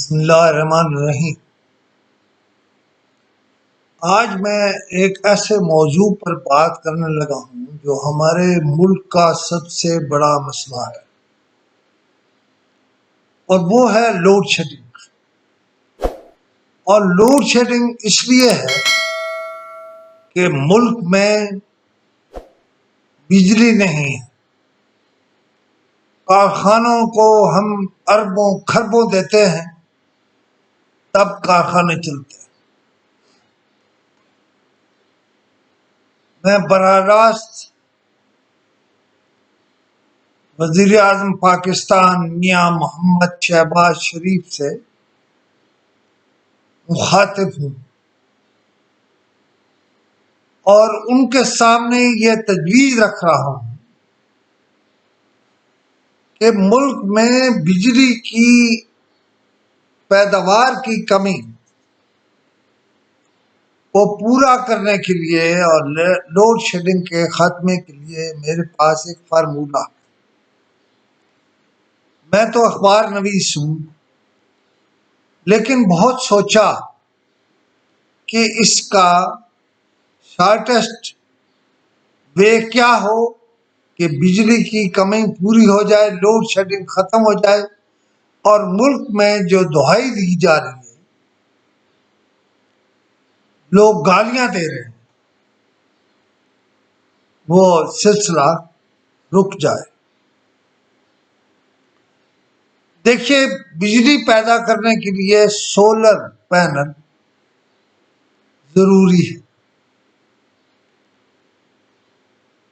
بسم اللہ الرحمن الرحیم۔ آج میں ایک ایسے موضوع پر بات کرنے لگا ہوں جو ہمارے ملک کا سب سے بڑا مسئلہ ہے، اور وہ ہے لوڈ شیڈنگ۔ اور لوڈ شیڈنگ اس لیے ہے کہ ملک میں بجلی نہیں ہے۔ کارخانوں کو ہم اربوں خربوں دیتے ہیں تب کارخانے چلتے ہیں۔ میں براہ راست وزیر اعظم پاکستان میاں محمد شہباز شریف سے مخاطب ہوں اور ان کے سامنے یہ تجویز رکھ رہا ہوں کہ ملک میں بجلی کی پیداوار کی کمی کو پورا کرنے کے لیے اور لوڈ شیڈنگ کے خاتمے کے لیے میرے پاس ایک فارمولہ ہے۔ میں تو اخبار نویس ہوں، لیکن بہت سوچا کہ اس کا شارٹیسٹ وے کیا ہو کہ بجلی کی کمی پوری ہو جائے، لوڈ شیڈنگ ختم ہو جائے، اور ملک میں جو دہائی دی جا رہی ہے، لوگ گالیاں دے رہے ہیں، وہ سلسلہ رک جائے۔ دیکھیے، بجلی پیدا کرنے کے لیے سولر پینل ضروری ہے،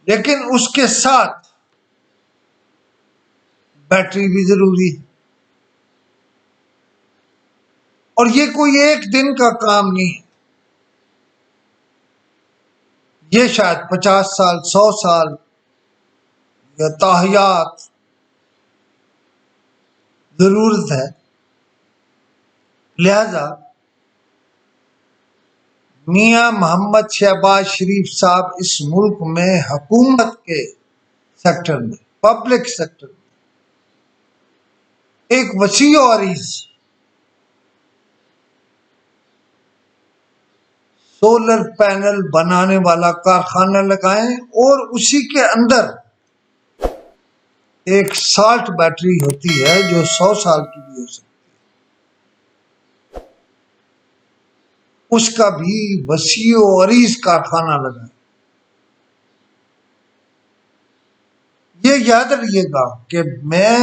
لیکن اس کے ساتھ بیٹری بھی ضروری ہے، اور یہ کوئی ایک دن کا کام نہیں ہے۔ یہ شاید 50 سال 100 سال یا تاحیات ضرورت ہے۔ لہذا میاں محمد شہباز شریف صاحب اس ملک میں حکومت کے سیکٹر میں، پبلک سیکٹر میں ایک وسیع و عریض سولر پینل بنانے والا کارخانہ لگائیں، اور اسی کے اندر ایک سالٹ بیٹری ہوتی ہے جو 100 سال کی بھی ہو سکتی ہے، اس کا بھی وسیع و عریض کارخانہ لگائیں۔ یہ یاد رکھیے گا کہ میں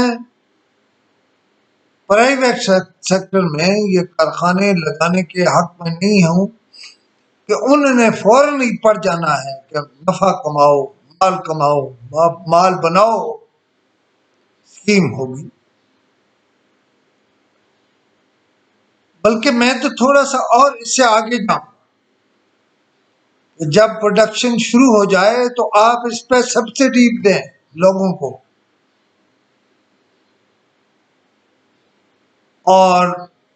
پرائیویٹ سیکٹر میں یہ کارخانے لگانے کے حق میں نہیں ہوں کہ انہوں نے فوراً ہی پڑ جانا ہے کہ نفع کماؤ، مال کماؤ، مال بناؤ، اسکیم ہوگی۔ بلکہ میں تو تھوڑا سا اور اس سے آگے جاؤں کہ جب پروڈکشن شروع ہو جائے تو آپ اس پہ سبسڈی دیں لوگوں کو، اور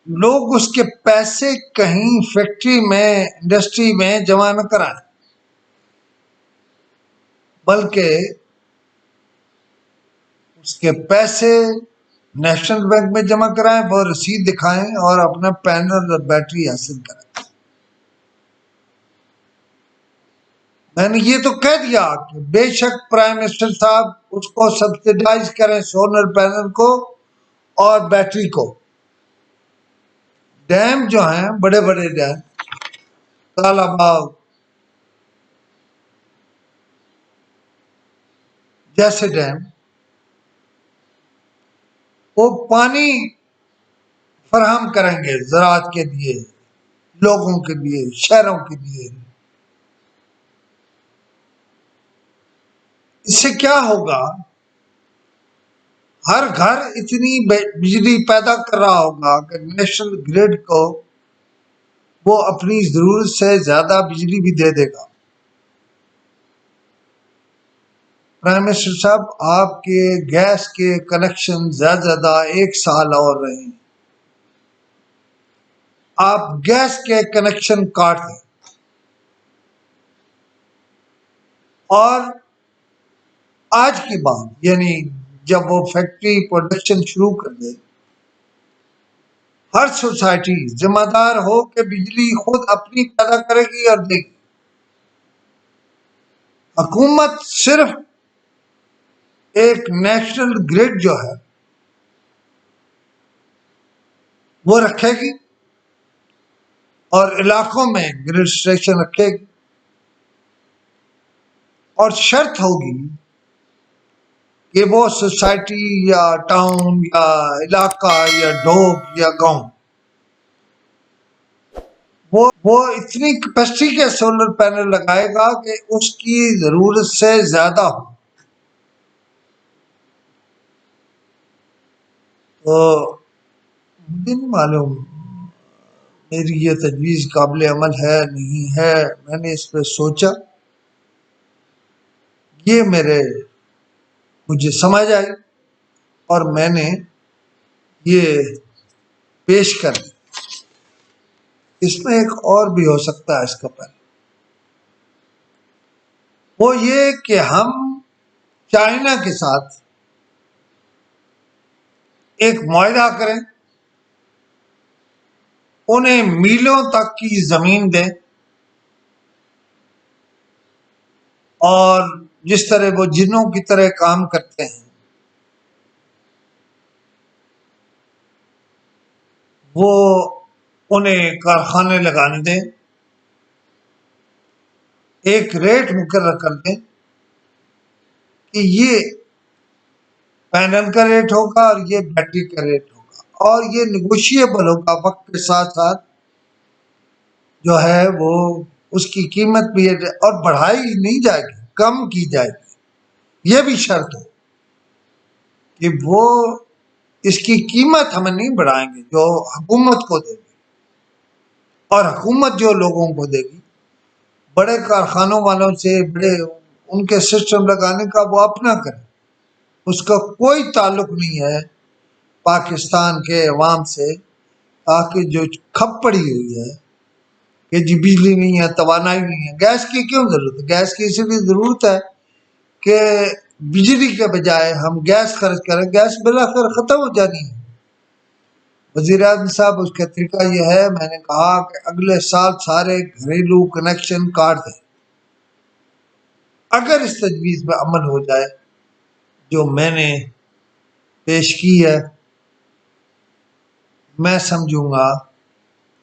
لوگ اس کے پیسے کہیں فیکٹری میں، انڈسٹری میں جمع نہ کرائیں، بلکہ اس کے پیسے نیشنل بینک میں جمع کرائیں، وہ رسید دکھائیں اور اپنا پینل اور بیٹری حاصل کریں۔ میں نے یہ تو کہہ دیا کہ بے شک پرائم منسٹر صاحب اس کو سبسیڈائز کریں، سولر پینل کو اور بیٹری کو۔ ڈیم جو ہیں، بڑے بڑے ڈیم، کالا باغ جیسے ڈیم، وہ پانی فراہم کریں گے زراعت کے لیے، لوگوں کے لیے، شہروں کے لیے۔ اس سے کیا ہوگا؟ ہر گھر اتنی بجلی پیدا کر رہا ہوگا کہ نیشنل گریڈ کو وہ اپنی ضرورت سے زیادہ بجلی بھی دے دے گا۔ پرائم منسٹر صاحب، آپ کے گیس کے کنیکشن زیادہ زیادہ 1 سال اور رہیں، آپ گیس کے کنیکشن کاٹ دیں، اور آج کی بات، یعنی جب وہ فیکٹری پروڈکشن شروع کر دے ہر سوسائٹی ذمہ دار ہو کہ بجلی خود اپنی پیدا کرے گی اور دے گی. حکومت صرف ایک نیشنل گرڈ جو ہے وہ رکھے گی اور علاقوں میں گرڈ اسٹیشن رکھے گی، اور شرط ہوگی کہ وہ سوسائٹی یا ٹاؤن یا علاقہ یا ڈوب یا گاؤں وہ اتنی کیپیسٹی کے سولر پینل لگائے گا کہ اس کی ضرورت سے زیادہ ہو. تو مجھے نہیں معلوم میری یہ تجویز قابل عمل ہے نہیں ہے. میں نے اس پہ سوچا، یہ مجھے سمجھ آئی اور میں نے یہ پیش کر دی. اس میں ایک اور بھی ہو سکتا ہے اس کا پہلے، وہ یہ کہ ہم چائنا کے ساتھ ایک معاہدہ کریں، انہیں میلوں تک کی زمین دیں، اور جس طرح وہ جنوں کی طرح کام کرتے ہیں وہ انہیں کارخانے لگانے دیں، ایک ریٹ مقرر کر دیں کہ یہ پینل کا ریٹ ہوگا اور یہ بیٹری کا ریٹ ہوگا، اور یہ نیگوشیبل ہوگا وقت کے ساتھ ساتھ جو ہے وہ اس کی قیمت بھی اور بڑھائی نہیں جائے گی، کم کی جائے گی. یہ بھی شرط ہو کہ وہ اس کی قیمت ہم نہیں بڑھائیں گے، جو حکومت کو دے گی، اور حکومت جو لوگوں کو دے گی بڑے کارخانوں والوں سے، بڑے ان کے سسٹم لگانے کا وہ اپنا کرے، اس کا کوئی تعلق نہیں ہے پاکستان کے عوام سے. تاکہ جو کھپ پڑی ہوئی ہے کہ جی بجلی نہیں ہے، توانائی نہیں ہے، گیس کی کیوں ضرورت ہے؟ گیس کی اسی لیے ضرورت ہے کہ بجلی کے بجائے ہم گیس خرچ کریں، گیس بالآخر ختم ہو جانی ہے. وزیر اعظم صاحب اس کا طریقہ یہ ہے، میں نے کہا کہ اگلے سال سارے گھریلو کنیکشن کاٹ دیں. اگر اس تجویز پہ عمل ہو جائے جو میں نے پیش کی ہے، میں سمجھوں گا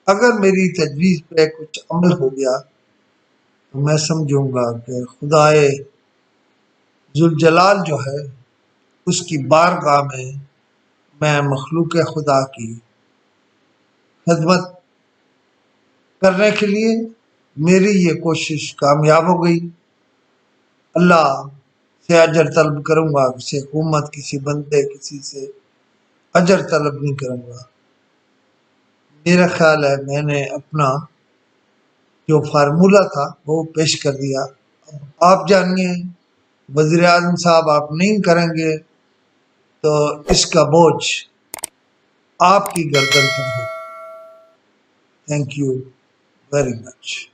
اگر میری تجویز پہ کچھ عمل ہو گیا تو میں سمجھوں گا کہ خدائے ذوالجلال جو ہے اس کی بارگاہ میں مخلوق خدا کی خدمت کرنے کے لیے میری یہ کوشش کامیاب ہو گئی. اللہ سے اجر طلب کروں گا، کسی حکومت، کسی بندے، کسی سے اجر طلب نہیں کروں گا. میرا خیال ہے میں نے اپنا جو فارمولہ تھا وہ پیش کر دیا. آپ جانیے وزیر اعظم صاحب آپ نہیں کریں گے تو اس کا بوجھ آپ کی گردن پر ہو. Thank you very much.